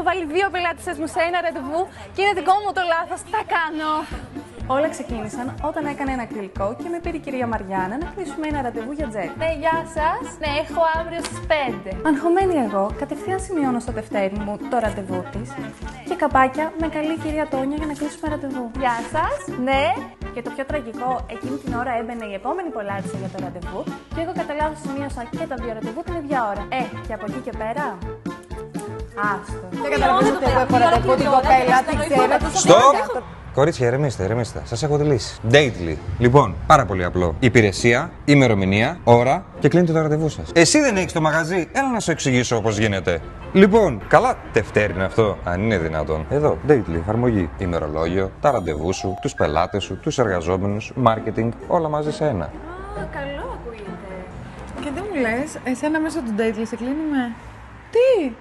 βάλει 2 πελάτησες μου σε ένα ραντεβού και είναι δικό μου το λάθος. Τι θα κάνω? Όλα ξεκίνησαν όταν έκανε ένα ακριλικό και με πήρε η κυρία Μαριάννα να κλείσουμε ένα ραντεβού για τζεκ. Ναι, γεια σας. Ναι, έχω αύριο στις 5. Αγχωμένη εγώ, κατευθείαν σημειώνω στο τευτέρι μου το ραντεβού της και καπάκια με καλή η κυρία Τόνια για να κλείσουμε ραντεβού. Γεια σας. Ναι. Και το πιο τραγικό, εκείνη την ώρα έμπαινε η επόμενη πελάτησα για το ραντεβού και εγώ κατά λάθος σημείωσα και τα 2 ραντεβού την ίδια ώρα. Και από εκεί και πέρα. Άστο. Δεν καταλαβαίνω ότι εγώ έχω ραντεβού την κοπέλα, την ξέρετε. Στοπ! Κορίτσια, ηρεμήστε. Σας έχω τη λύση. Dately. Λοιπόν, πάρα πολύ απλό. Υπηρεσία, ημερομηνία, ώρα και κλείνετε το ραντεβού σας. Εσύ δεν έχεις το μαγαζί, έλα να σου εξηγήσω πώς γίνεται. Λοιπόν, καλά Δευτέρι είναι αυτό, αν είναι δυνατόν. Εδώ, Dately, εφαρμογή. Ημερολόγιο, τα ραντεβού σου, τους πελάτες σου, τους εργαζόμενους, marketing, όλα μαζί σε ένα. Καλό ακούγεται. Και δεν μου λες, εσένα μέσω του Dately σε κλείνουμε. Τι!